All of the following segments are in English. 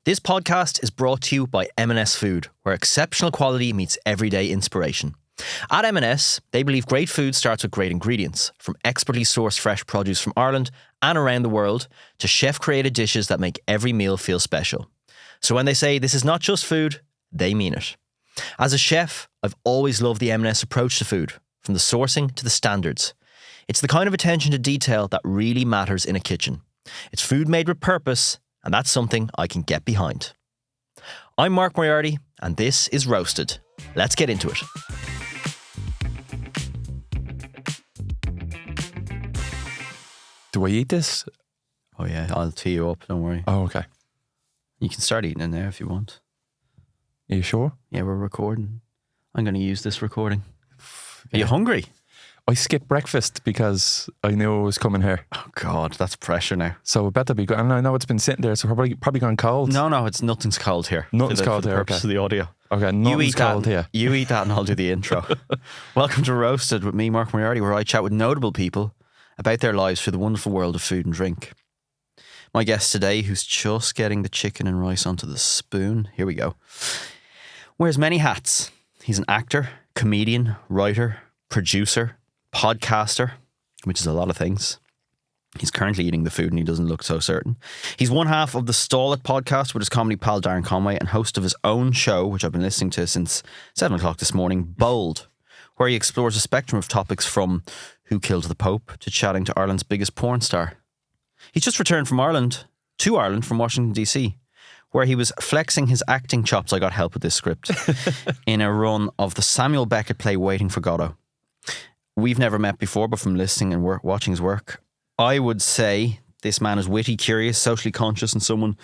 This podcast is brought to you by M&S Food, where exceptional quality meets everyday inspiration. At M&S, they believe great food starts with great ingredients, from expertly sourced fresh produce from Ireland and around the world to chef-created dishes that make every meal feel special. So when they say this is not just food, they mean it. As a chef, I've always loved the M&S approach to food, from the sourcing to the standards. It's the kind of attention to detail that really matters in a kitchen. It's food made with purpose, and that's something I can get behind. I'm Mark Moriarty, and this is Roasted. Let's get into it. Do I eat this? Oh yeah, I'll tee you up, don't worry. Oh, okay. You can start eating it now if you want. Are you sure? Yeah, we're recording. I'm going to use this recording. Are you hungry? I skipped breakfast because I knew it was coming here. Oh God, that's pressure now. So it better be good. And I know it's been sitting there, so probably gone cold. No, nothing's cold here. Nothing's cold for the here, purpose of the audio. Okay, nothing's cold here. You eat that and I'll do the intro. Welcome to Roasted with me, Mark Moriarty, where I chat with notable people about their lives through the wonderful world of food and drink. My guest today, who's just getting the chicken and rice onto the spoon, here we go, wears many hats. He's an actor, comedian, writer, producer, podcaster, which is a lot of things. He's currently eating the food and he doesn't look so certain. He's one half of the Stall It podcast with his comedy pal Darren Conway and host of his own show, which I've been listening to since 7 o'clock this morning, Bold, where he explores a spectrum of topics from who killed the Pope to chatting to Ireland's biggest porn star. He's just returned from Ireland from Washington, D.C., where he was flexing his acting chops. I got help with this script in a run of the Samuel Beckett play Waiting for Godot. We've never met before, but from listening and watching his work, I would say this man is witty, curious, socially conscious, and someone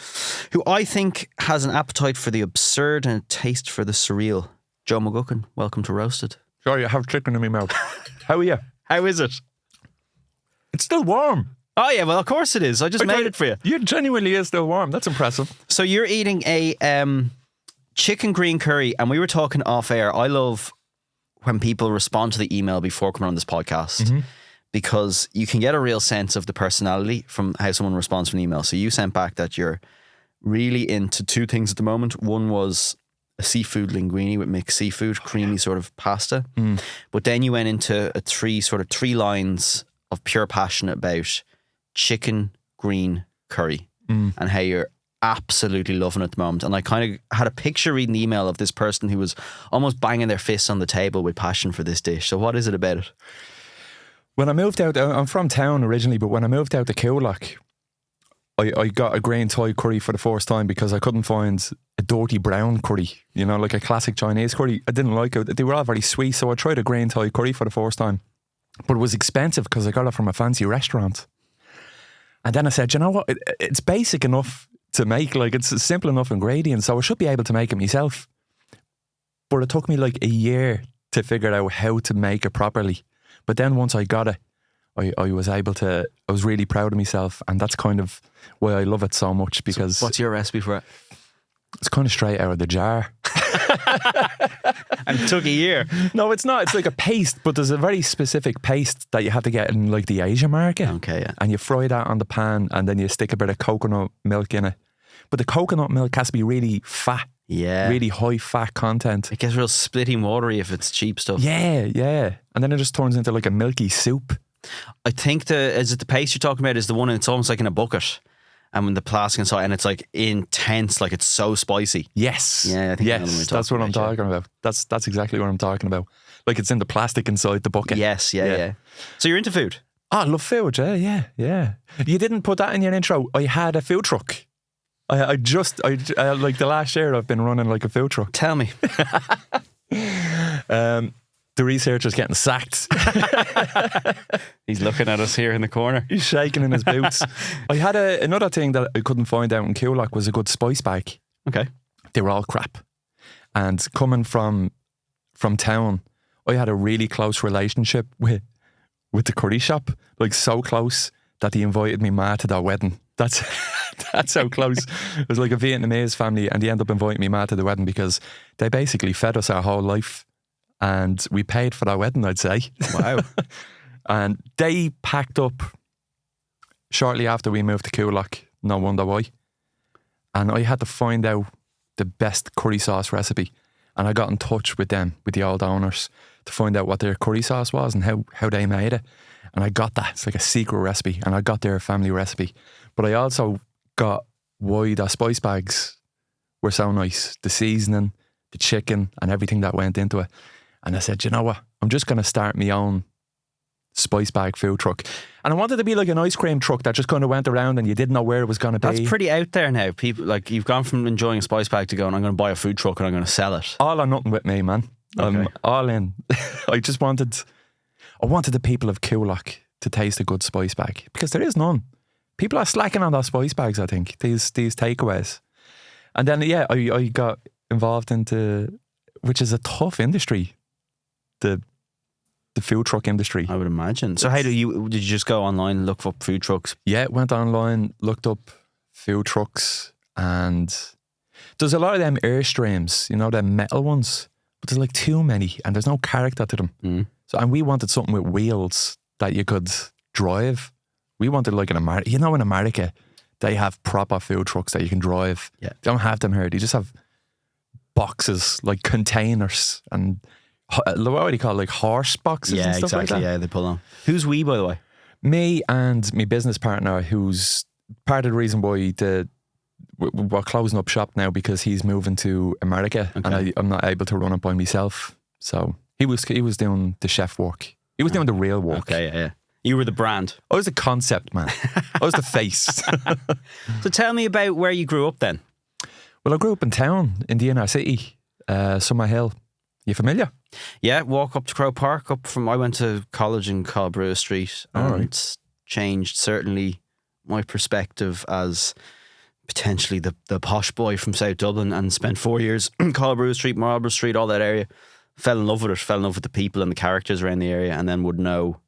who I think has an appetite for the absurd and a taste for the surreal. Joe McGucken, welcome to Roasted. Sorry, I have chicken in my mouth. How are you? How is it? It's still warm. Oh yeah, well of course it is. I just made it for you. You genuinely is still warm. That's impressive. So you're eating a chicken green curry, and we were talking off air. I love when people respond to the email before coming on this podcast, because you can get a real sense of the personality from how someone responds to an email. So you sent back that you're really into two things at the moment. One was a seafood linguine with mixed seafood, creamy sort of pasta. But then you went into three lines of pure passion about chicken green curry and how you're absolutely loving it at the moment. And I kind of had a picture reading the email of this person who was almost banging their fists on the table with passion for this dish. So what is it about it? When I moved out, I'm from town originally, but when I moved out to Coolock, I got a green Thai curry for the first time because I couldn't find a dirty brown curry, you know, like a classic Chinese curry. I didn't like it. They were all very sweet, so I tried a green Thai curry for the first time. But it was expensive because I got it from a fancy restaurant. And then I said, you know what, it's basic enough to make, like it's a simple enough ingredient, so I should be able to make it myself. But it took me like a year to figure out how to make it properly. But then once I got it, I was able to, I was really proud of myself, and that's kind of why I love it so much, because... So what's your recipe for it? It's kind of straight out of the jar. And it took a year. No, it's not. It's like a paste, but there's a very specific paste that you have to get in like the Asian market. Okay, yeah. And you fry that on the pan, and then you stick a bit of coconut milk in it. But the coconut milk has to be really fat. Yeah. Really high fat content. It gets real splitting watery if it's cheap stuff. Yeah. And then it just turns into like a milky soup. I think is it the paste you're talking about is the one it's almost like in a bucket. And when the plastic inside, and it's like intense, like it's so spicy. Yes. Yeah, I think that's what I'm talking about. That's exactly what I'm talking about. Like it's in the plastic inside the bucket. Yes, yeah. So you're into food? Oh, I love food, yeah. You didn't put that in your intro. I had a food truck. I like the last year I've been running like a food truck. Tell me. The researcher's getting sacked. He's looking at us here in the corner. He's shaking in his boots. I had another thing that I couldn't find out in Coolock was a good spice bag. Okay. They were all crap. And coming from town, I had a really close relationship with the curry shop. Like so close that he invited me ma to their wedding. That's how close. It was like a Vietnamese family, and they ended up inviting me ma to the wedding because they basically fed us our whole life. And we paid for our wedding, I'd say. Wow. And they packed up shortly after we moved to Coolock. No wonder why. and I had to find out the best curry sauce recipe. And I got in touch with them, with the old owners, to find out what their curry sauce was and how they made it. And I got that. It's like a secret recipe. And I got their family recipe. But I also got why the spice bags were so nice. The seasoning, the chicken, and everything that went into it. And I said, you know what? I'm just going to start my own spice bag food truck. And I wanted to be like an ice cream truck that just kind of went around and you didn't know where it was going to be. That's pretty out there now. People, like, you've gone from enjoying a spice bag to going, I'm going to buy a food truck and I'm going to sell it. All or nothing with me, man. I'm all in. I wanted the people of Coolock to taste a good spice bag, because there is none. People are slacking on those spice bags, I think, these takeaways. And then, I got involved into, which is a tough industry, the food truck industry. I would imagine. So did you just go online and look for food trucks? Yeah, went online, looked up food trucks, and there's a lot of them Airstreams, them metal ones, but there's like too many and there's no character to them. So, and we wanted something with wheels that you could drive. We wanted like in America, they have proper food trucks that you can drive. Yeah. They don't have them here. They just have boxes, like containers, and what do you call it, like horse boxes and stuff like that? Yeah, they pull on. Who's we, by the way? Me and my business partner, who's part of the reason why we're closing up shop now, because he's moving to America, and I'm not able to run it by myself. So he was doing the chef work. He was doing the real work. Okay, yeah. You were the brand. I was the concept man. I was the face. So tell me about where you grew up then. Well, I grew up in town, in the inner city, Summerhill. You familiar? Yeah, walk up to Crow Park. I went to college in Colbrew Street, and it's changed certainly my perspective as potentially the posh boy from South Dublin, and spent 4 years in Colbrew Street, Marlborough Street, all that area. Fell in love with it, fell in love with the people and the characters around the area, and then would know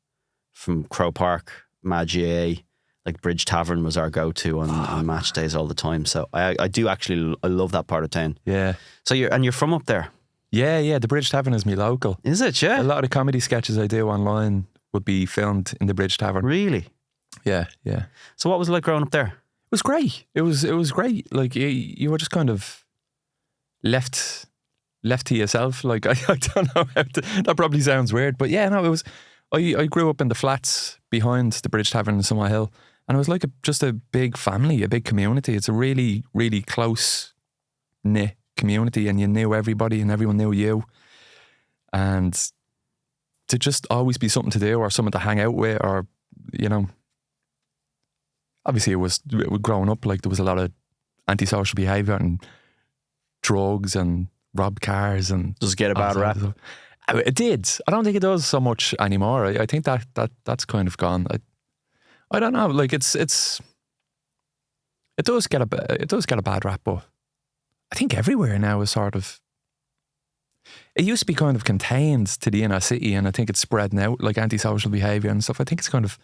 from Crow Park, Magier, like Bridge Tavern was our go-to on match days all the time. So I do actually, I love that part of town. Yeah. So you're from up there? Yeah. The Bridge Tavern is me local. Is it? Yeah. A lot of the comedy sketches I do online would be filmed in the Bridge Tavern. Really? Yeah. So what was it like growing up there? It was great. It was great. Like you were just kind of left to yourself. Like I don't know that probably sounds weird, but yeah, no, it was. I grew up in the flats behind the Bridge Tavern in Summerhill, and it was like just a big family, a big community. It's a really, really close knit community, and you knew everybody and everyone knew you. And to just always be something to do or someone to hang out with, or, obviously it was growing up, like there was a lot of antisocial behaviour and drugs and robbed cars. And does it get a bad rap? It did. I don't think it does so much anymore. I think that's kind of gone. I don't know. Like it does get a bad rap, but I think everywhere now is sort of. It used to be kind of contained to the inner city, and I think it's spreading out, like antisocial behaviour and stuff. I think it's kind of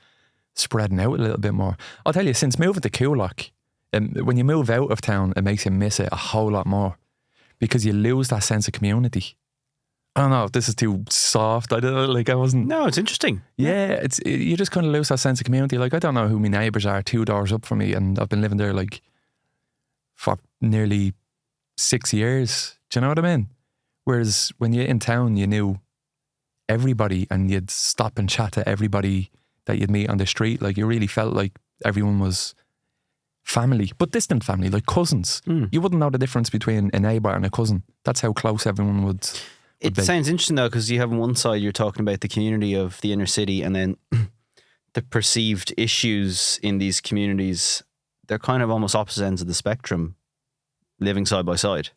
spreading out a little bit more. I'll tell you, since moving to Coolock, when you move out of town, it makes you miss it a whole lot more, because you lose that sense of community. I don't know if this is too soft. I wasn't. No, it's interesting. Yeah, you just kind of lose that sense of community. Like, I don't know who my neighbours are 2 doors up from me, and I've been living there like for nearly 6 years. Do you know what I mean? Whereas when you're in town, you knew everybody, and you'd stop and chat to everybody that you'd meet on the street. Like, you really felt like everyone was family, but distant family, like cousins. You wouldn't know the difference between a neighbour and a cousin. That's how close everyone would. It sounds interesting though, because you have on one side you're talking about the community of the inner city, and then the perceived issues in these communities. They're kind of almost opposite ends of the spectrum, living side by side.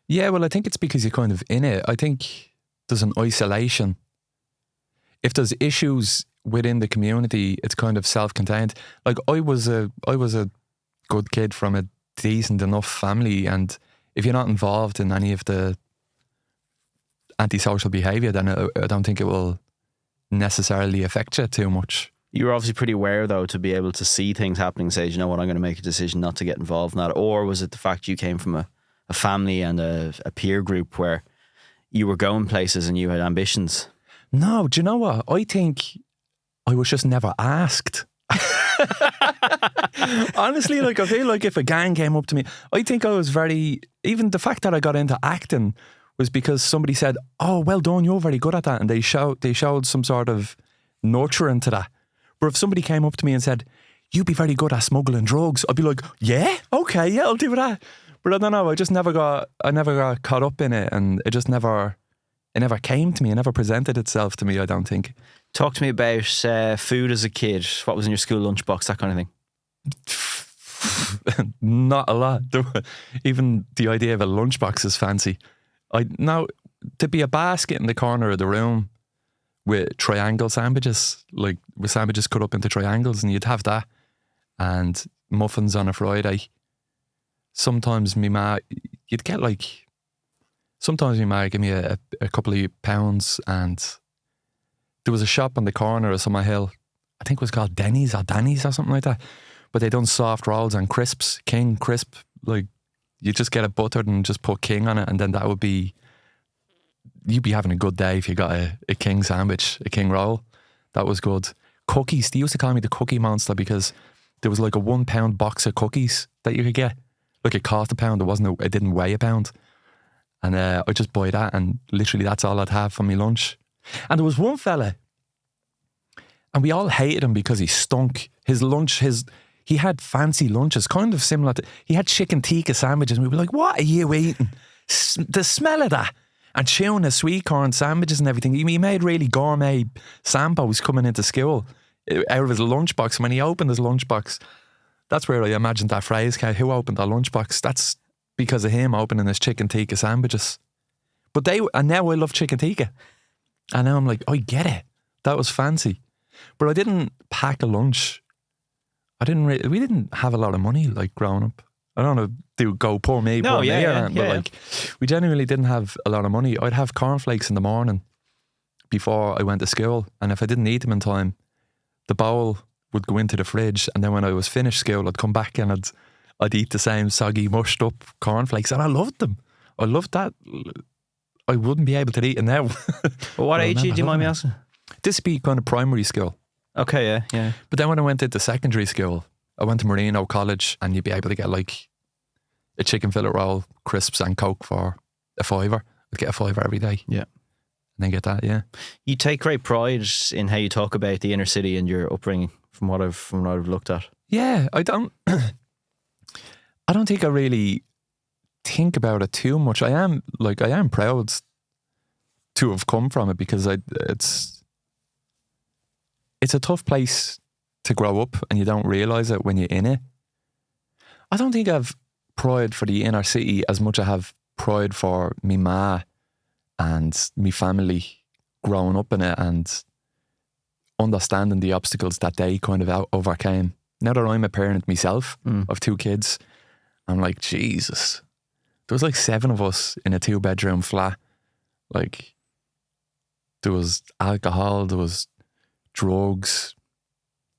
Yeah, well, I think it's because you're kind of in it. I think there's an isolation. If there's issues within the community, it's kind of self-contained. Like I was a good kid from a decent enough family, and if you're not involved in any of the antisocial behaviour, then I don't think it will necessarily affect you too much. You were obviously pretty aware though to be able to see things happening, say, you know what, I'm going to make a decision not to get involved in that. Or was it the fact you came from a family and a peer group where you were going places and you had ambitions? No, do you know what? I think I was just never asked. Honestly, like I feel like if a gang came up to me, I think I was very, even the fact that I got into acting was because somebody said, "Oh, well done, you're very good at that," and they showed some sort of nurturing to that. But if somebody came up to me and said, "You'd be very good at smuggling drugs," I'd be like, "Yeah, okay, yeah, I'll do that." But I don't know, I never got caught up in it, and it never came to me. It never presented itself to me, I don't think. Talk to me about food as a kid. What was in your school lunchbox, that kind of thing? Not a lot. Even the idea of a lunchbox is fancy. Now, to be a basket in the corner of the room with triangle sandwiches, like with sandwiches cut up into triangles, and you'd have that, and muffins on a Friday. Sometimes my ma give me a couple of pounds, and there was a shop on the corner of Summerhill, I think it was called Denny's or Danny's or something like that, but they done soft rolls and crisps, King crisp, like you just get it buttered and just put King on it, and then that would be, you'd be having a good day if you got a King sandwich, a King roll. That was good. Cookies, they used to call me the cookie monster because there was like a £1 box of cookies that you could get. Like it cost £1, it didn't weigh £1. And I just buy that, and literally that's all I'd have for my lunch. And there was one fella, and we all hated him because he stunk. His lunch, he had fancy lunches, kind of similar to, he had chicken tikka sandwiches, and we were like, "What are you eating?" The smell of that, and chewing the sweet corn sandwiches and everything. He made really gourmet sambos coming into school out of his lunchbox. When he opened his lunchbox, that's where I imagined that phrase came. Who opened that lunchbox? That's because of him opening his chicken tikka sandwiches. And now I love chicken tikka. And now I'm like, I get it. That was fancy. But I didn't pack a lunch. We didn't have a lot of money like growing up. I don't know, go poor me, no, poor me, yeah, but like we genuinely didn't have a lot of money. I'd have cornflakes in the morning before I went to school, and if I didn't eat them in time, the bowl would go into the fridge, and then when I was finished school, I'd come back and I'd eat the same soggy, mushed up cornflakes, and I loved them. I loved that. I wouldn't be able to eat it now. But what age do you mind me asking? This would be kind of primary school. Okay, yeah. But then when I went into secondary school, I went to Marino College, and you'd be able to get like a chicken fillet roll, crisps and Coke for a £5. I'd get a £5 every day. Yeah. And then get that, yeah. You take great pride in how you talk about the inner city and your upbringing from what I've looked at. Yeah, I don't think I really think about it too much. I am proud to have come from it, because it's a tough place to grow up, and you don't realise it when you're in it. I don't think I've pride for the inner city as much as I have pride for me ma and me family growing up in it, and understanding the obstacles that they kind of overcame. Now that I'm a parent myself of 2 kids, I'm like, Jesus, there was like 7 of us in a 2-bedroom flat. Like, there was alcohol, there was drugs,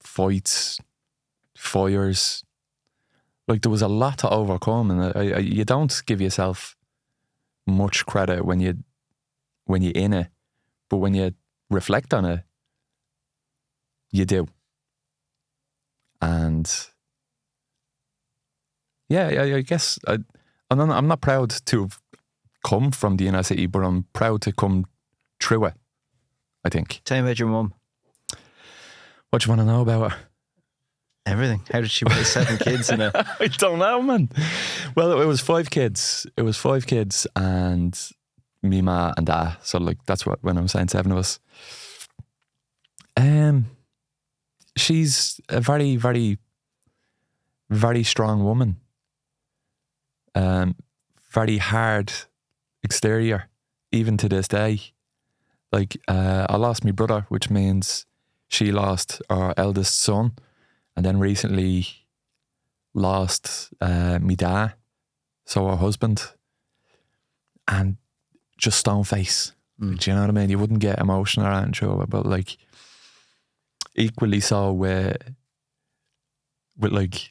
fights, fires. Like, there was a lot to overcome, and you don't give yourself much credit when you're in it, but when you reflect on it, you do. And yeah, I guess I'm not proud to have come from the inner city, but I'm proud to come through it, I think. Tell me about your mum. What do you want to know about her? Everything. How did she raise 7 kids in a... I don't know, man. Well, it was 5 kids. It was 5 kids and me, ma and dad. So like, that's what, when I'm saying 7 of us. She's a very, very, very strong woman. Very hard exterior, even to this day. Like, I lost my brother, which means she lost our eldest son, and then recently lost my dad, so her husband, and just stone face. Do you know what I mean? You wouldn't get emotional or anything through it, but like equally so with like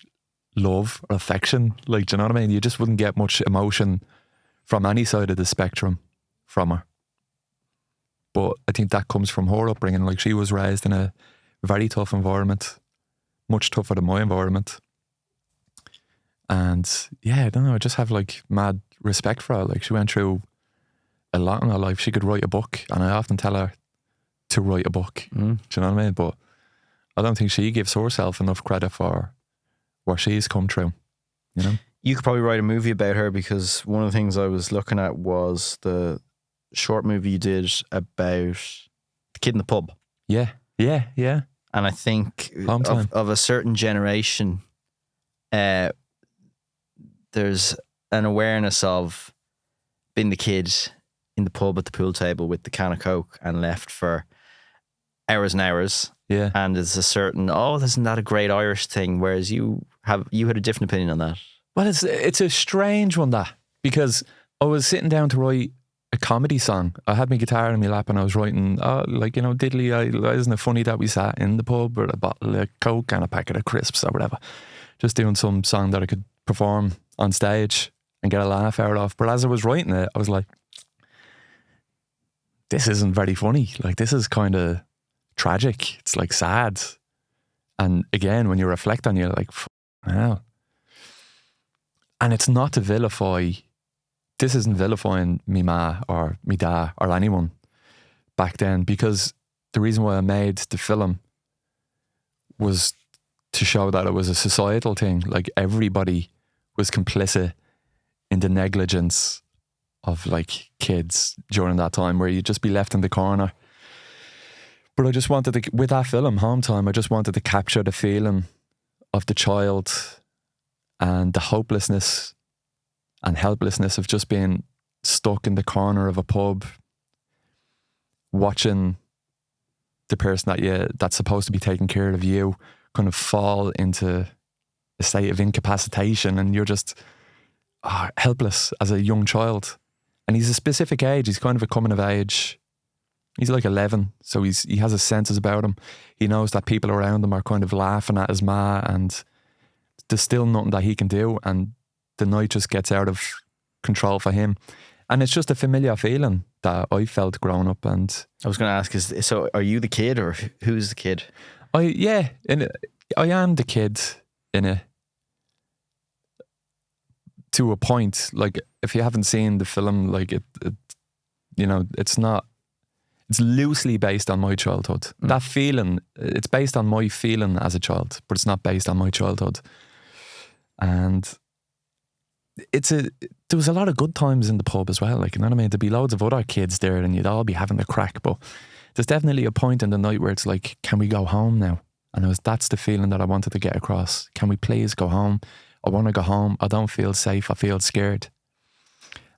love or affection. Like, do you know what I mean? You just wouldn't get much emotion from any side of the spectrum from her. But I think that comes from her upbringing. Like, she was raised in a very tough environment. much tougher than my environment. And yeah, I don't know, I just have like mad respect for her. Like, she went through a lot in her life. She could write a book, and I often tell her to write a book. Do you know what I mean? But I don't think she gives herself enough credit for what she's come through, you know? You could probably write a movie about her, because one of the things I was looking at was the short movie you did about the kid in the pub. Yeah. And I think of a certain generation, there's an awareness of being the kid in the pub at the pool table with the can of Coke and left for hours and hours. Yeah. And there's a certain, isn't that a great Irish thing? Whereas you had a different opinion on that. Well, it's a strange one, that, because I was sitting down to write a comedy song. I had my guitar in my lap and I was writing, diddly, isn't it funny that we sat in the pub with a bottle of Coke and a packet of crisps or whatever, just doing some song that I could perform on stage and get a laugh out of. But as I was writing it, I was like, this isn't very funny. Like, this is kind of tragic. It's like sad. And again, when you reflect on it, you're like, hell. And it's not to vilify, this isn't vilifying me ma or me da or anyone back then, because the reason why I made the film was to show that it was a societal thing. Like, everybody was complicit in the negligence of like kids during that time, where you'd just be left in the corner. But I just wanted to, with that film, Home Time, I just wanted to capture the feeling of the child and the hopelessness and helplessness of just being stuck in the corner of a pub, watching the person that's supposed to be taking care of you kind of fall into a state of incapacitation, and you're just helpless as a young child. And he's a specific age. He's kind of a coming of age. He's like 11, so he has his senses about him. He knows that people around him are kind of laughing at his ma, and there's still nothing that he can do, and the night just gets out of control for him. And it's just a familiar feeling that I felt growing up. And I was going to ask, so are you the kid, or who's the kid? I am the kid in it, to a point. Like, if you haven't seen the film, like it's loosely based on my childhood. That feeling, it's based on my feeling as a child, but it's not based on my childhood. And there was a lot of good times in the pub as well. Like, you know what I mean? There'd be loads of other kids there and you'd all be having a crack, but there's definitely a point in the night where it's like, can we go home now? And that's the feeling that I wanted to get across. Can we please go home? I want to go home. I don't feel safe. I feel scared.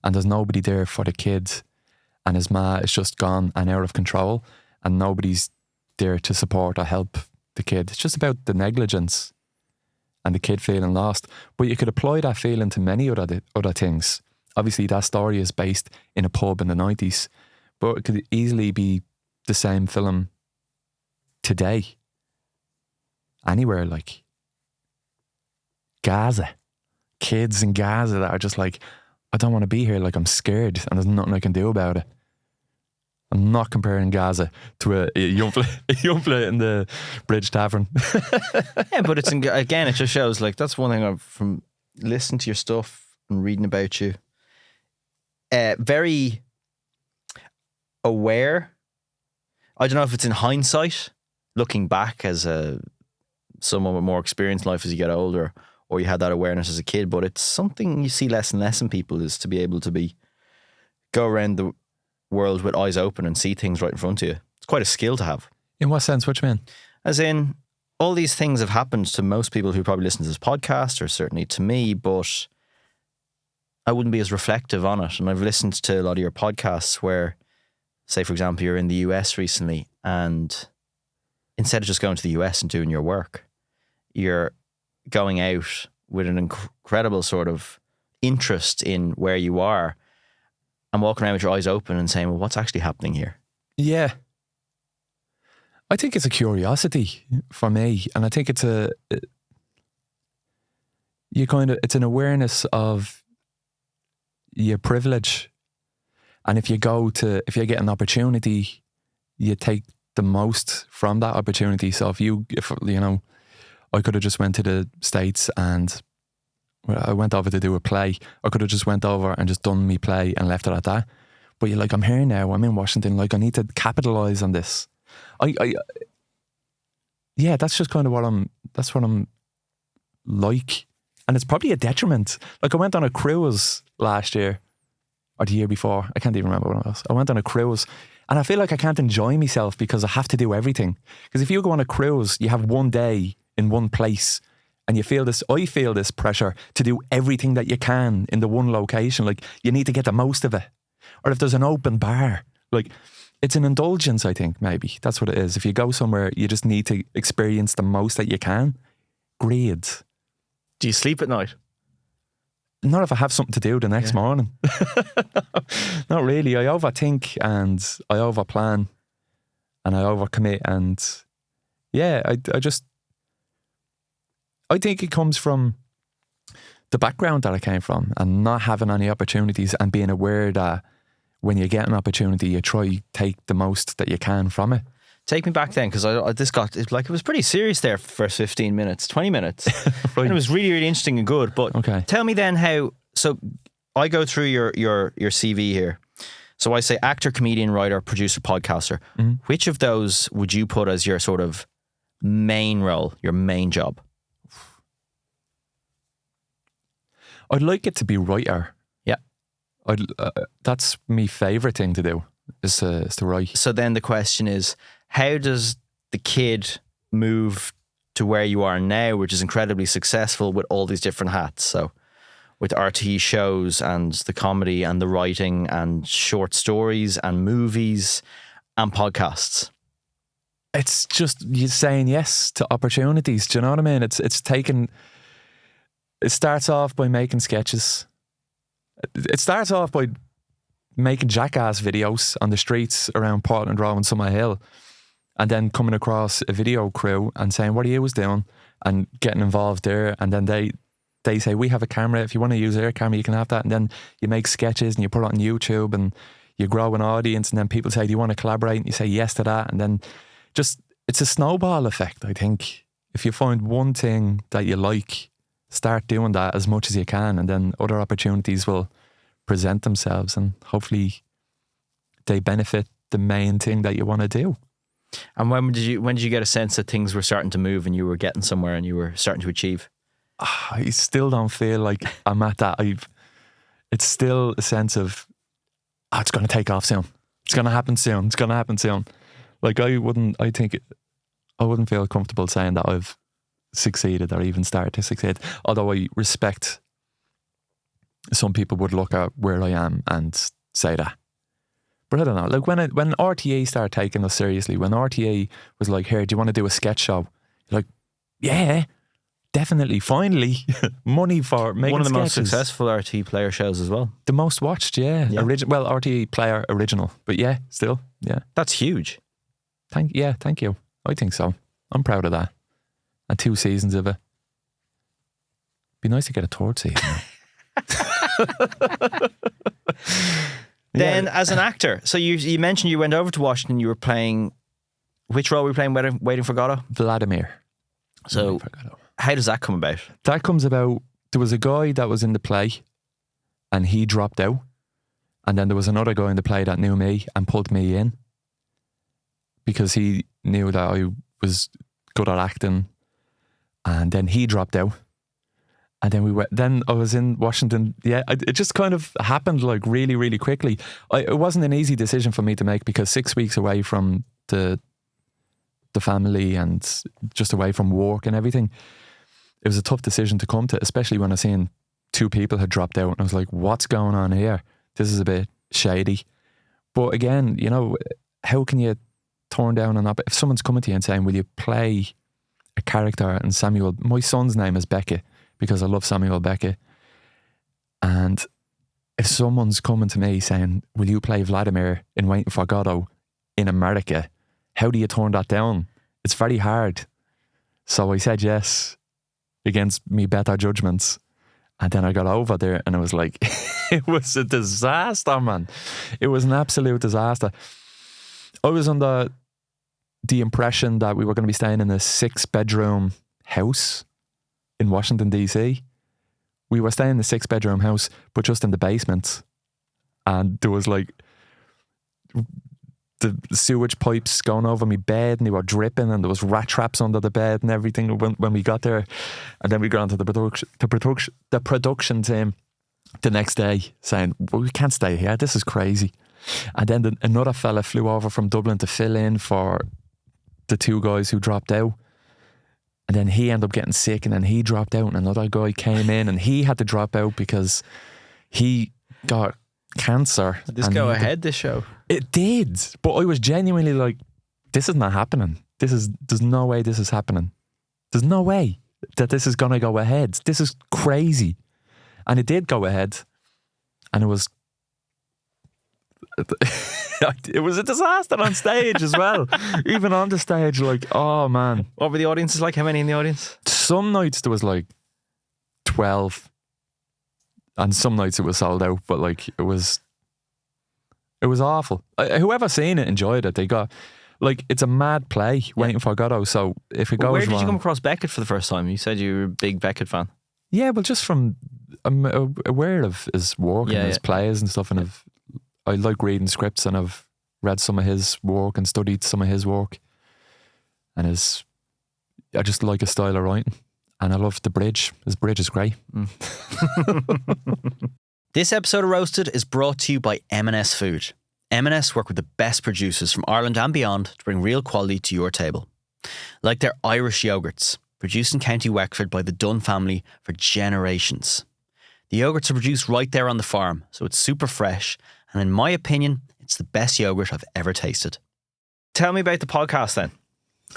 And there's nobody there for the kid. And his ma is just gone and out of control. And nobody's there to support or help the kid. It's just about the negligence and the kid feeling lost. But you could apply that feeling to many other things. Obviously, that story is based in a pub in the 90s. But it could easily be the same film today. Anywhere, like Gaza. Kids in Gaza that are just like, I don't want to be here, like I'm scared and there's nothing I can do about it. I'm not comparing Gaza to a young fella in the Bridge Tavern. Yeah, but it just shows, like, that's one thing from listening to your stuff and reading about you. Very aware. I don't know if it's in hindsight, looking back as someone with more experience in life as you get older, or you had that awareness as a kid, but it's something you see less and less in people, is to be able to go around the world with eyes open and see things right in front of you. It's quite a skill to have. In what sense? What do you mean? As in, all these things have happened to most people who probably listen to this podcast, or certainly to me, but I wouldn't be as reflective on it. And I've listened to a lot of your podcasts where, say, for example, you're in the US recently, and instead of just going to the US and doing your work, you're going out with an incredible sort of interest in where you are and walking around with your eyes open and saying, well, what's actually happening here? Yeah. I think it's a curiosity for me. And I think it's it's an awareness of your privilege. And if you get an opportunity, you take the most from that opportunity. So if I could have just went to the States and I went over to do a play. I could have just went over and just done me play and left it at that. But you're like, I'm here now. I'm in Washington. Like, I need to capitalize on this. Yeah, that's just kind of what I'm like. And it's probably a detriment. Like, I went on a cruise last year or the year before. I can't even remember what it was. I went on a cruise and I feel like I can't enjoy myself because I have to do everything. Because if you go on a cruise, you have one day in one place and I feel this pressure to do everything that you can in the one location. Like, you need to get the most of it. Or if there's an open bar, like, it's an indulgence, I think, maybe. That's what it is. If you go somewhere, you just need to experience the most that you can. Great. Do you sleep at night? Not if I have something to do the next morning. Not really. I overthink and I overplan and I overcommit. And yeah, I think it comes from the background that I came from and not having any opportunities and being aware that when you get an opportunity, you try take the most that you can from it. Take me back then, because it was pretty serious there for the first 15 minutes, 20 minutes. Right. And it was really, really interesting and good. But okay. Tell me then how, so I go through your CV here. So I say actor, comedian, writer, producer, podcaster. Mm-hmm. Which of those would you put as your sort of main role, your main job? I'd like it to be writer. Yeah. That's my favourite thing to do, is to write. So then the question is, how does the kid move to where you are now, which is incredibly successful with all these different hats? So with RTE shows and the comedy and the writing and short stories and movies and podcasts. It's just you saying yes to opportunities. Do you know what I mean? It starts off by making sketches. It starts off by making jackass videos on the streets around Portland Row and Summerhill, and then coming across a video crew and saying, what are you doing? And getting involved there. And then they say, we have a camera. If you want to use our camera, you can have that. And then you make sketches and you put it on YouTube and you grow an audience. And then people say, do you want to collaborate? And you say yes to that. And then just, it's a snowball effect, I think. If you find one thing that you like, start doing that as much as you can, and then other opportunities will present themselves, and hopefully they benefit the main thing that you want to do. And when did you get a sense that things were starting to move and you were getting somewhere and you were starting to achieve? I still don't feel like I'm at that. It's still a sense of, it's going to take off soon. It's going to happen soon. It's going to happen soon. Like I wouldn't feel comfortable saying that I've succeeded or even started to succeed. Although I respect some people would look at where I am and say that. But I don't know, like when RTE started taking us seriously, when RTE was like, here, do you want to do a sketch show? You're like, yeah, definitely, finally. Money for making one of the sketches. most successful RTE player shows as well. The most watched, yeah. RTE player original, but yeah, still, yeah. That's huge. Thank you. I think so. I'm proud of that. And 2 seasons of it. Be nice to get a 3rd season. Then as an actor, so you mentioned you went over to Washington, you were playing, which role were you playing, Waiting for Godot? Vladimir. So how does that come about? That comes about, there was a guy that was in the play and he dropped out, and then there was another guy in the play that knew me and pulled me in because he knew that I was good at acting, and then he dropped out. And then I was in Washington. Yeah, it just kind of happened like really, really quickly. It wasn't an easy decision for me to make because 6 weeks away from the family and just away from work and everything, it was a tough decision to come to, especially when I seen 2 people had dropped out and I was like, what's going on here? This is a bit shady. But again, you know, how can you turn down an if someone's coming to you and saying, will you play a character? And my son's name is Beckett, because I love Samuel Beckett. And if someone's coming to me saying, will you play Vladimir in Waiting for Godot in America? How do you turn that down? It's very hard. So I said yes against me better judgments. And then I got over there and it was like, it was a disaster, man. It was an absolute disaster. I was under the impression that we were going to be staying in a 6-bedroom house in Washington, DC. We were staying in a 6-bedroom house, but just in the basement. And there was like the sewage pipes going over my bed and they were dripping and there was rat traps under the bed and everything when we got there. And then we got onto the production team the next day saying, well, we can't stay here. This is crazy. And then another fella flew over from Dublin to fill in for the 2 guys who dropped out. And then he ended up getting sick and then he dropped out and another guy came in and he had to drop out because he got cancer. Did this go ahead, this show? It did. But I was genuinely like, this is not happening. There's no way this is happening. There's no way that this is going to go ahead. This is crazy. And it did go ahead. And it was a disaster on stage as well. Even on the stage, like, oh man. What were the audiences like? How many in the audience? Some nights there was like 12 and some nights it was sold out, but like it was awful. Whoever seen it enjoyed it. They got, like, it's a mad play waiting for Godot, so if it goes where did wrong, you come across Beckett for the first time? You said you were a big Beckett fan. Yeah, well, just from, I'm aware of his work and his plays and stuff, and I like reading scripts and I've read some of his work and studied some of his work. And I just like his style of writing. And I love the bridge. His bridge is great. This episode of Roasted is brought to you by M&S Food. M&S work with the best producers from Ireland and beyond to bring real quality to your table. Like their Irish yogurts, produced in County Wexford by the Dunn family for generations. The yogurts are produced right there on the farm, so it's super fresh. And in my opinion, it's the best yogurt I've ever tasted. Tell me about the podcast then.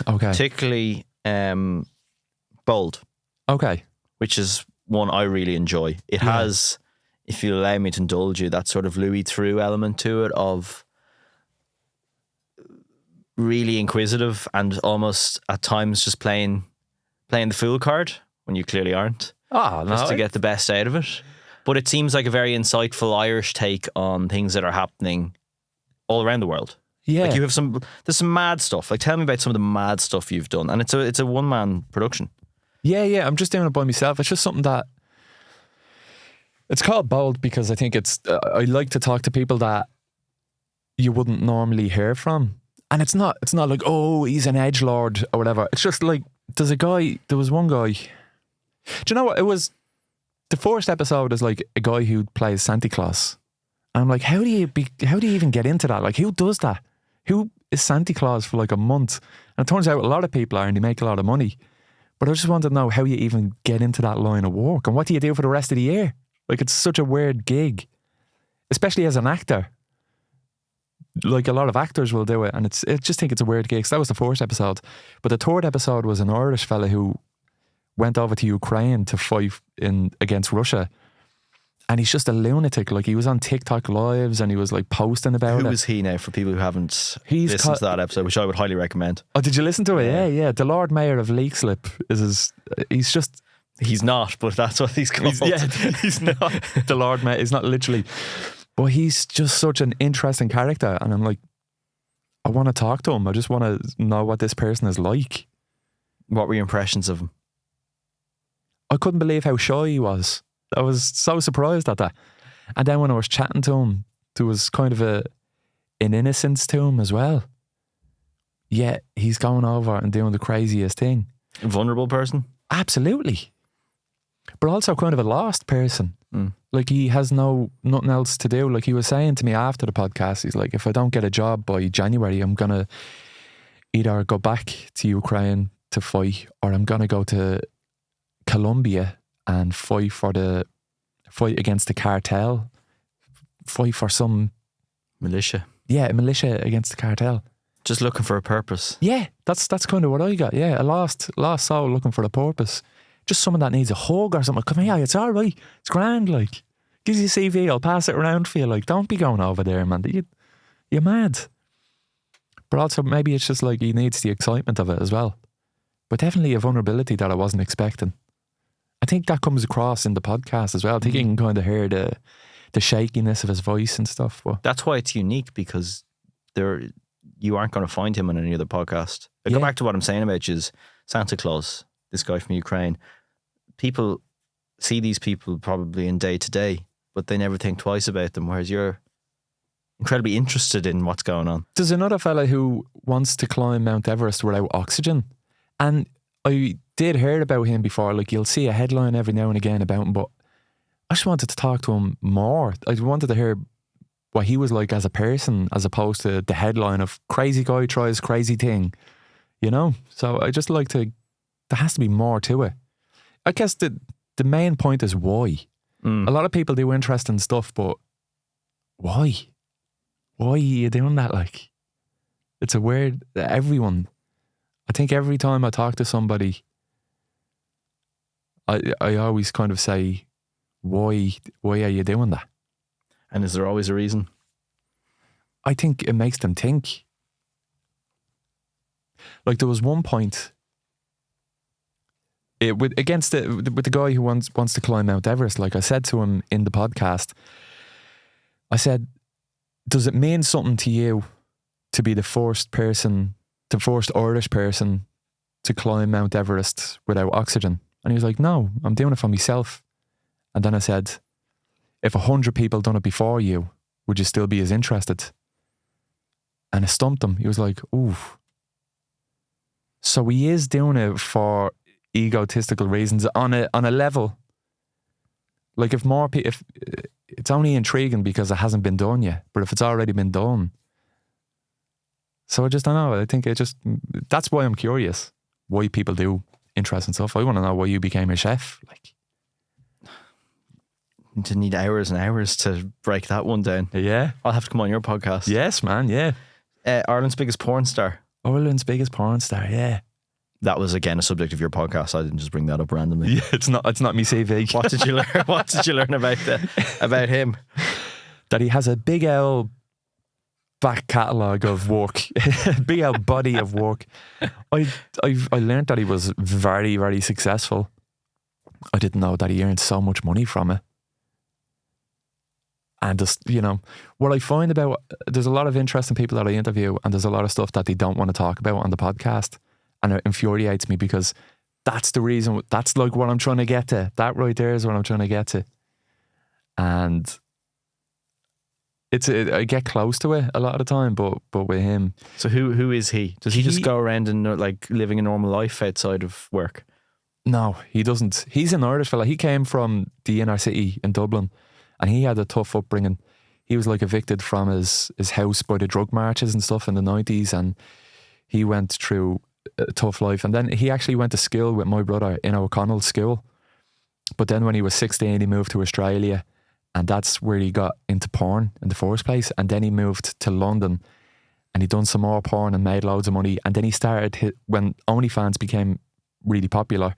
Okay. Particularly Bold. Okay. Which is one I really enjoy. It has, if you allow me to indulge you, that sort of Louis Theroux element to it of really inquisitive and almost at times just playing the fool card when you clearly aren't. Oh, no. Just to get the best out of it. But it seems like a very insightful Irish take on things that are happening all around the world. Yeah. Like there's some mad stuff. Like tell me about some of the mad stuff you've done. And it's a one-man production. Yeah. I'm just doing it by myself. It's just something that, it's called Bold because I think I like to talk to people that you wouldn't normally hear from. And it's not like, oh, he's an edgelord or whatever. It's just like, there was one guy. Do you know what? It was, the first episode is like a guy who plays Santa Claus. And I'm like, how do you even get into that? Like, who does that? Who is Santa Claus for like a month? And it turns out a lot of people are and they make a lot of money. But I just wanted to know how you even get into that line of work and what do you do for the rest of the year? Like, it's such a weird gig, especially as an actor. Like, a lot of actors will do it and I just think it's a weird gig. So that was the first episode. But the third episode was an Irish fella who went over to Ukraine to fight against Russia. And he's just a lunatic. Like, he was on TikTok lives and he was like posting about it. Who is he now for people who haven't listened to that episode, which I would highly recommend? Oh, did you listen to it? Yeah. The Lord Mayor of Leakslip He's not, but that's what he's called. He's not the Lord Mayor. He's not literally. But he's just such an interesting character. And I'm like, I want to talk to him. I just want to know what this person is like. What were your impressions of him? I couldn't believe how shy he was. I was so surprised at that. And then when I was chatting to him, there was kind of an innocence to him as well. Yet he's going over and doing the craziest thing. A vulnerable person? Absolutely. But also kind of a lost person. Like, he has nothing else to do. Like, he was saying to me after the podcast, he's like, if I don't get a job by January, I'm going to either go back to Ukraine to fight or I'm going to go to Colombia and fight against the cartel, fight for some militia. Yeah, a militia against the cartel. Just looking for a purpose. Yeah, that's kind of what I got. Yeah, a lost soul looking for a purpose. Just someone that needs a hug or something. Come here, it's all right. It's grand. Like, gives you a CV, I'll pass it around for you. Like, don't be going over there, man. You're mad. But also, maybe it's just like he needs the excitement of it as well. But definitely a vulnerability that I wasn't expecting. I think that comes across in the podcast as well. I think you can kind of hear the shakiness of his voice and stuff. But that's why it's unique, because you aren't going to find him on any other podcast. I go back to what I'm saying about is Santa Claus. this guy from Ukraine. People see these people probably in day to day, but they never think twice about them, whereas you're incredibly interested in what's going on. There's another fella who wants to climb Mount Everest without oxygen. And I did hear about him before. Like, you'll see a headline every now and again about him, but I just wanted to talk to him more. I wanted to hear what he was like as a person, as opposed to the headline of crazy guy tries crazy thing, you know? So I just like to, there has to be more to it. I guess the main point is why. A lot of people do interesting stuff, but why? Why are you doing that? Like, it's a weird, everyone, I think every time I talk to somebody, I always kind of say, why are you doing that? And is there always a reason? I think it makes them think. Like, there was one point with the guy who wants to climb Mount Everest. Like, I said to him in the podcast, I said, does it mean something to you to be the first Irish person to climb Mount Everest without oxygen? And he was like, no, I'm doing it for myself. And then I said, if 100 people done it before you, would you still be as interested? And it stumped him. He was like, ooh. So he is doing it for egotistical reasons on a level. Like, if more people, if it's only intriguing because it hasn't been done yet, but if it's already been done. So I just don't know. I think that's why I'm curious why people do interesting stuff. I want to know why you became a chef. Like, to need hours and hours to break that one down. Yeah. I'll have to come on your podcast. Yes, man, yeah. Ireland's biggest porn star. Ireland's biggest porn star, yeah. That was again a subject of your podcast. I didn't just bring that up randomly. Yeah, it's not me CV. What did you learn? What did you learn about him? That he has a big old back catalogue of work, big old body of work. I learned that he was very, very successful. I didn't know that he earned so much money from it. And just, you know, what I find about, there's a lot of interesting people that I interview, and there's a lot of stuff that they don't want to talk about on the podcast. And it infuriates me because that's the reason, that's like what I'm trying to get to. That right there is what I'm trying to get to. And I get close to it a lot of the time, but with him. So who is he? Does he just go around and like living a normal life outside of work? No, he doesn't. He's an Irish fella. He came from the inner city in Dublin, and he had a tough upbringing. He was like evicted from his house by the drug marches and stuff in the 90s, and he went through a tough life. And then he actually went to school with my brother in O'Connell's school. But then when he was 16, he moved to Australia, and that's where he got into porn in the first place. And then he moved to London, and he done some more porn and made loads of money. And then he started, when OnlyFans became really popular,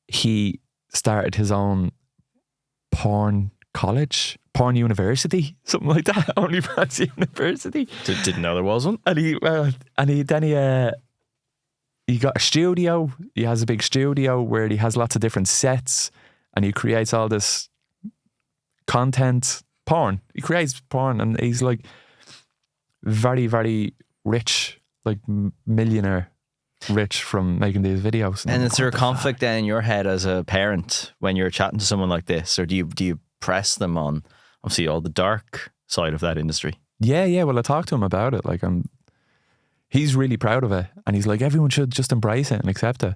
he started his own porn college, porn university, something like that. OnlyFans University. Didn't know there wasn't. And he got a studio. He has a big studio where he has lots of different sets, and he creates all this content, porn. He creates porn, and he's like very, very rich, like millionaire rich from making these videos. And is there a conflict then in your head as a parent when you're chatting to someone like this, or do you press them on obviously all the dark side of that industry? Yeah. Well, I talked to him about it. Like, he's really proud of it, and he's like, everyone should just embrace it and accept it.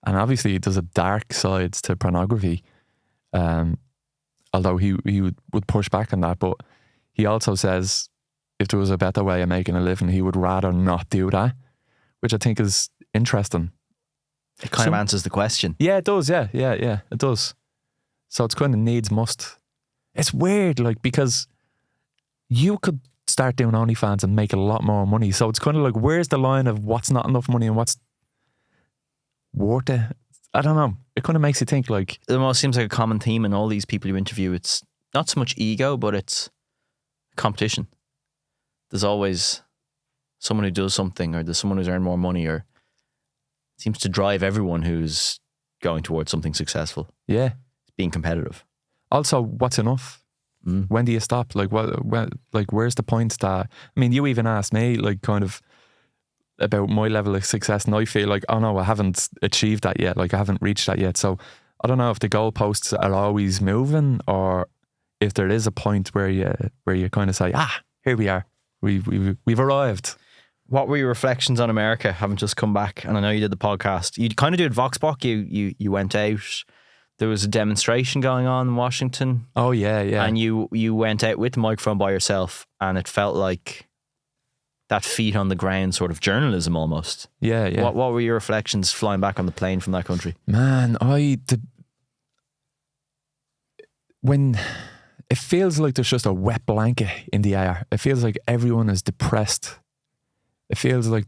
And obviously there's a dark side to pornography, although he would push back on that. But he also says if there was a better way of making a living, he would rather not do that, which I think is interesting. It kind of answers the question. Yeah, it does. Yeah, it does. So it's kind of needs must. It's weird, like, because you could start doing OnlyFans and make a lot more money. So it's kind of like, where's the line of what's not enough money and what's worth it? I don't know. It kind of makes you think, like... It almost seems like a common theme in all these people you interview. It's not so much ego, but it's competition. There's always someone who does something, or there's someone who's earned more money, or it seems to drive everyone who's going towards something successful. Yeah. Being competitive. Also, what's enough? When do you stop? Like, where's the point that... I mean, you even asked me, like, kind of, about my level of success, and I feel like, oh no, I haven't achieved that yet. Like I haven't reached that yet. So I don't know if the goalposts are always moving, or if there is a point where you kind of say, here we are, we've arrived. What were your reflections on America, having just come back? And I know you did the podcast. You kind of did Voxbox. You went out. There was a demonstration going on in Washington. Oh yeah. And you went out with the microphone by yourself, and it felt like that feet on the ground sort of journalism almost. Yeah. What were your reflections flying back on the plane from that country? Man, when it feels like there's just a wet blanket in the air. It feels like everyone is depressed. It feels like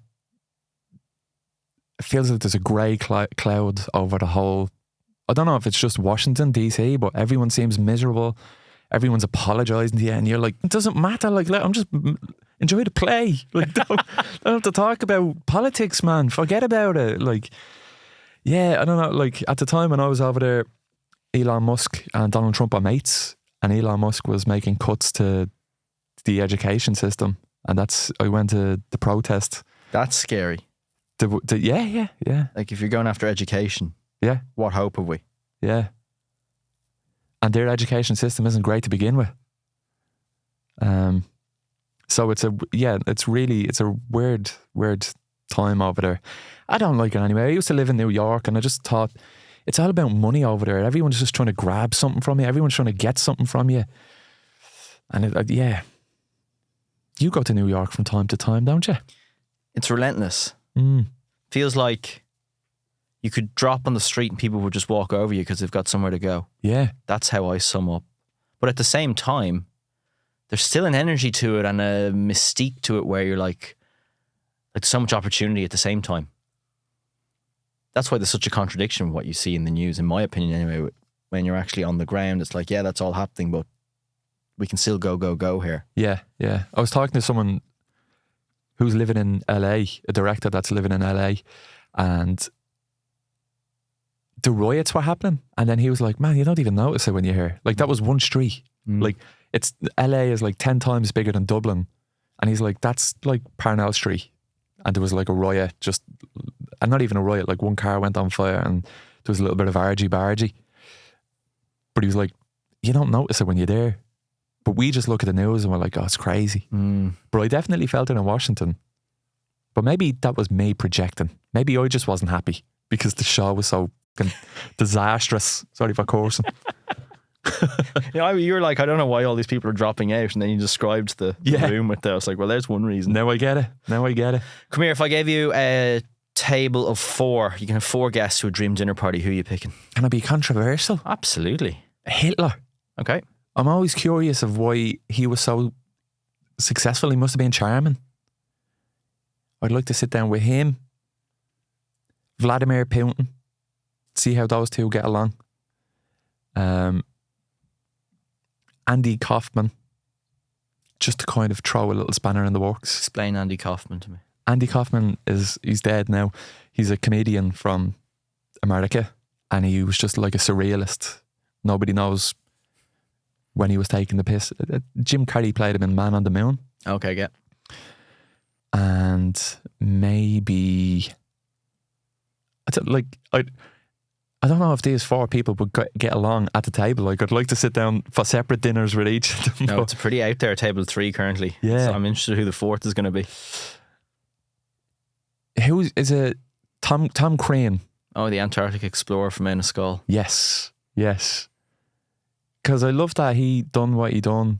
there's a grey cloud over the whole. I don't know if it's just Washington DC, but everyone seems miserable. Everyone's apologising to you, and you're like, it doesn't matter. Like, I'm just enjoy the play. Like, don't have to talk about politics, man. Forget about it. Like, yeah, I don't know. Like at the time when I was over there, Elon Musk and Donald Trump are mates, and Elon Musk was making cuts to the education system, and I went to the protest. That's scary. Yeah. Like if you're going after education, yeah, what hope have we? Yeah, and their education system isn't great to begin with. So it's a weird time over there. I don't like it anyway. I used to live in New York, and I just thought it's all about money over there. Everyone's just trying to grab something from you. Everyone's trying to get something from you. And you go to New York from time to time, don't you? It's relentless. Mm. Feels like you could drop on the street and people would just walk over you because they've got somewhere to go. Yeah. That's how I sum up. But at the same time, there's still an energy to it and a mystique to it where you're like so much opportunity at the same time. That's why there's such a contradiction with what you see in the news, in my opinion anyway. When you're actually on the ground, it's like, yeah, that's all happening, but we can still go here. Yeah. I was talking to someone who's living in LA, a director that's living in LA, and the riots were happening, and then he was like, man, you don't even notice it when you're here. Like, that was one street. Like, it's LA is like 10 times bigger than Dublin, and he's like, that's like Parnell Street, and there was like a riot, and not even a riot, like one car went on fire and there was a little bit of argy-bargy, but he was like, you don't notice it when you're there, but we just look at the news and we're like, oh, it's crazy. But I definitely felt it in Washington, but maybe that was me projecting. Maybe I just wasn't happy because the show was so disastrous. Sorry for cursing. You're like, I don't know why all these people are dropping out, and then you described the room with that. I was like, well, there's one reason. Now I get it. Come here, if I gave you a table of 4, you can have 4 guests to a dream dinner party, who are you picking? Can I be controversial? Absolutely. Hitler. Okay. I'm always curious of why he was so successful. He must have been charming. I'd like to sit down with him, Vladimir Putin, see how those two get along. Andy Kaufman, just to kind of throw a little spanner in the works. Explain Andy Kaufman to me. Andy Kaufman he's dead now. He's a comedian from America, and he was just like a surrealist. Nobody knows when he was taking the piss. Jim Carrey played him in Man on the Moon. Okay, yeah. And maybe I don't know if these 4 people would get along at the table. Like, I'd like to sit down for separate dinners with each of them. No, it's a pretty out there table 3 currently. Yeah. So I'm interested who the 4th is going to be. Is it Tom Crane? Oh, the Antarctic explorer from M&S Food. Yes. Because I love that he done what he done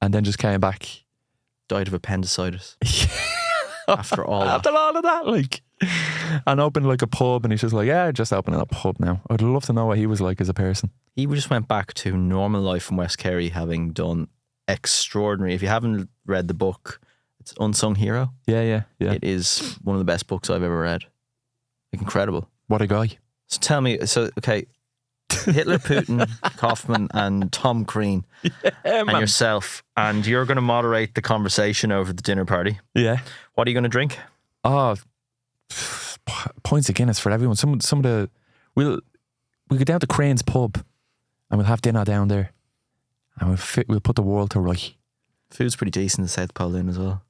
and then just came back. Died of appendicitis. After all of that, like, and opened like a pub, and he's just like, yeah, just opening a pub now. I'd love to know what he was like as a person. He just went back to normal life in West Kerry, having done extraordinary. If you haven't read the book, it's Unsung Hero. Yeah. It is one of the best books I've ever read. Like, incredible. What a guy. So tell me, okay, Hitler, Putin, Kaufman, and Tom Crean, and yourself, and you're going to moderate the conversation over the dinner party. Yeah. What are you going to drink? Oh, points of Guinness for everyone. Some of the we'll go down to Crane's pub, and we'll have dinner down there, and we'll put the world to right. Food's pretty decent in South Pole Inn as well.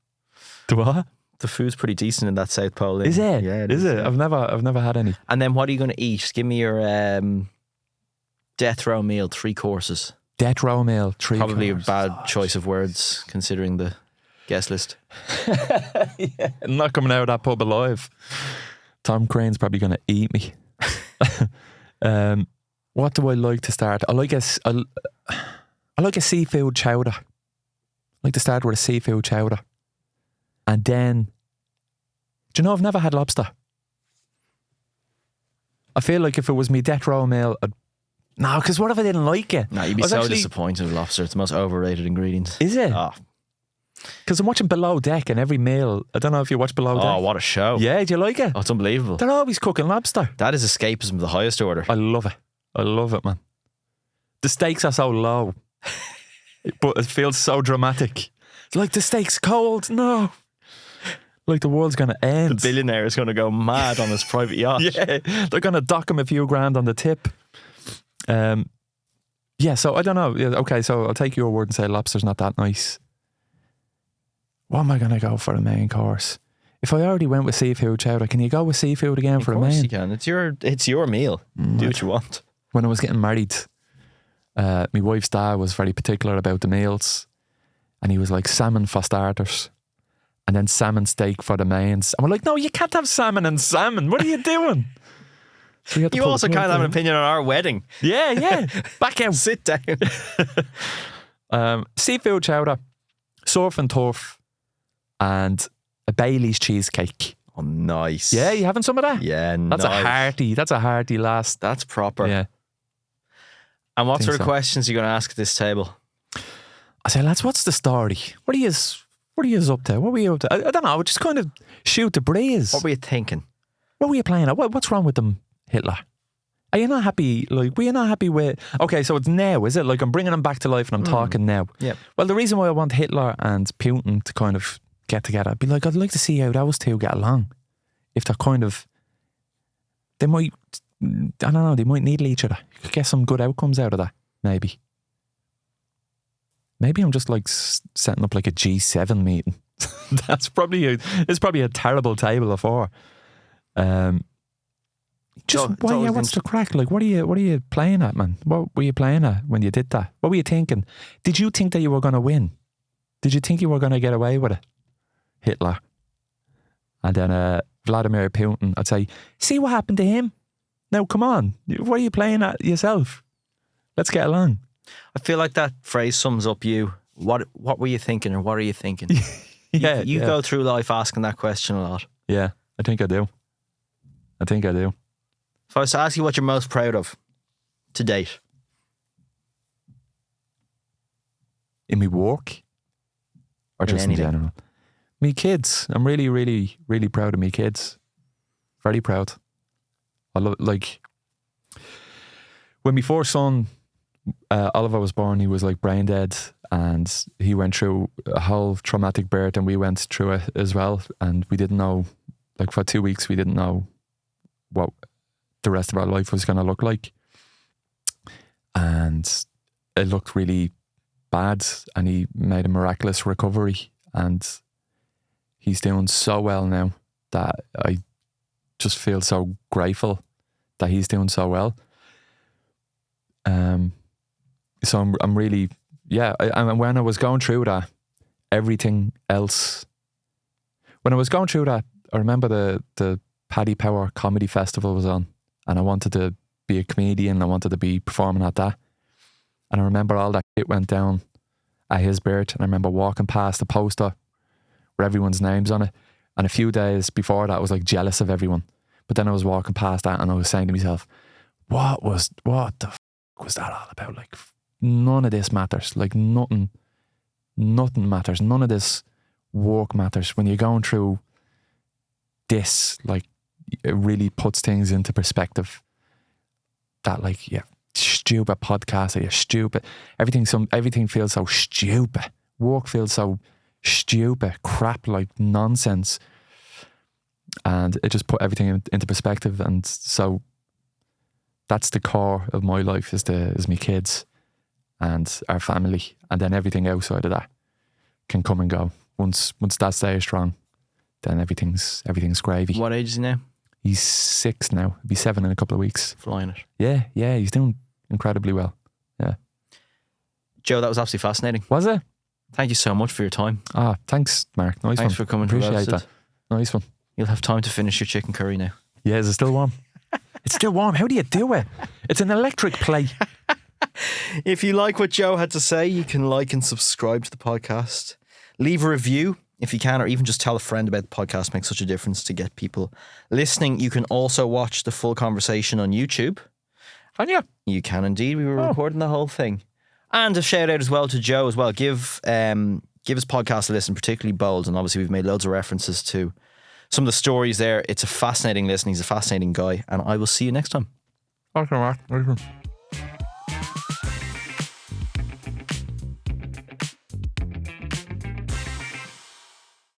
Do what? The food's pretty decent in that South Pole Inn. Is it? Yeah, Is it? yeah. I've never had any. And then what are you going to eat? Just give me your death row meal, 3 courses. Death row meal, 3 Probably courses. a bad choice of words considering the guest list. Yeah, I'm not coming out of that pub alive. Tom Crane's probably going to eat me. What do I like to start? I like a seafood chowder. I like to start with a seafood chowder. And then, do you know, I've never had lobster. I feel like if it was me death row meal, no, because what if I didn't like it? No, you'd be so disappointed with lobster. It's the most overrated ingredient. Is it? Oh. Because I'm watching Below Deck and every meal, I don't know if you watch Below Deck. Oh, what a show. Yeah, do you like it? Oh, it's unbelievable. They're always cooking lobster. That is escapism of the highest order. I love it, man. The stakes are so low, but it feels so dramatic. It's like the steak's cold. No. Like the world's going to end. The billionaire is going to go mad on his private yacht. Yeah, they're going to dock him a few grand on the tip. Yeah, so I don't know. Yeah, okay, so I'll take your word and say lobster's not that nice. What am I going to go for a main course? If I already went with seafood chowder, can you go with seafood again for a main? Of course you can. It's your meal. Do what you want. When I was getting married, my wife's dad was very particular about the meals, and he was like, salmon for starters and then salmon steak for the mains. And we're like, no, you can't have salmon and salmon. What are you doing? So You also can't have an opinion on our wedding. Yeah. Back out. Sit down. Seafood chowder, surf and turf, and a Bailey's cheesecake. Oh, nice. Yeah, you having some of that? Yeah, That's a hearty last. That's proper. Yeah. And what sort of so. questions are you going to ask at this table? I say, lads, what's the story? What are you up to? What were you up to? I don't know. Just kind of shoot the breeze. What were you thinking? What were you playing at? What's wrong with them, Hitler? Are you not happy? Like, were you not happy with? Okay, so it's now, is it? Like, I'm bringing them back to life and I'm talking now. Yeah. Well, the reason why I want Hitler and Putin to kind of get together, I'd be like, I'd like to see how those two get along. If they're kind of, they might, I don't know, they might needle each other. You could get some good outcomes out of that, maybe. Maybe I'm just like setting up like a G7 meeting. It's probably a terrible table of 4. What's the crack? Like, what are you playing at, man? What were you playing at when you did that? What were you thinking? Did you think that you were going to win? Did you think you were going to get away with it? Hitler. And then Vladimir Putin, I'd say, see what happened to him? Now, come on. What are you playing at yourself? Let's get along. I feel like that phrase sums up you. What were you thinking, or what are you thinking? You go through life asking that question a lot. Yeah, I think I do. If I was to ask you what you're most proud of to date. In my work? Or just in general? Me kids. I'm really, really, really proud of me kids. Very proud. I love, like, when my first son, Oliver, was born, he was like brain dead, and he went through a whole traumatic birth, and we went through it as well. And we didn't know, like, for 2 weeks, we didn't know what the rest of our life was going to look like. And it looked really bad, and he made a miraculous recovery, and he's doing so well now that I just feel so grateful that he's doing so well. So I'm really, and when I was going through that, everything else, when I was going through that, I remember the Paddy Power Comedy Festival was on, and I wanted to be a comedian. I wanted to be performing at that. And I remember all that shit went down at his birth, and I remember walking past the poster with everyone's names on it. And a few days before that, I was like jealous of everyone. But then I was walking past that, and I was saying to myself, what the f*** was that all about? Like, none of this matters. Like, nothing matters. None of this work matters. When you're going through this, like, it really puts things into perspective. That, like, yeah, stupid podcast, you're stupid. Everything feels so stupid. Work feels so stupid, crap, like nonsense. And it just put everything into perspective. And so that's the core of my life, is my kids and our family. And then everything outside of that can come and go. Once that stays strong, then everything's gravy. What age is he now? He's 6 now. He'll be 7 in a couple of weeks. Flying it. Yeah, he's doing incredibly well. Yeah. Joe, that was absolutely fascinating. Was it? Thank you so much for your time. Thanks, Mark. Nice Thanks one. for coming to Appreciate Roasted. that. Nice one. You'll have time to finish your chicken curry now. Yeah, is it still warm? It's still warm. How do you do it? It's an electric plate. If you like what Joe had to say, you can like and subscribe to the podcast. Leave a review if you can, or even just tell a friend about the podcast. It makes such a difference to get people listening. You can also watch the full conversation on YouTube. And yeah. You can indeed. We were recording the whole thing. And a shout out as well to Joe as well. Give his podcast a listen, particularly Bold. And obviously we've made loads of references to some of the stories there. It's a fascinating listen. He's a fascinating guy. And I will see you next time. Okay, Mark.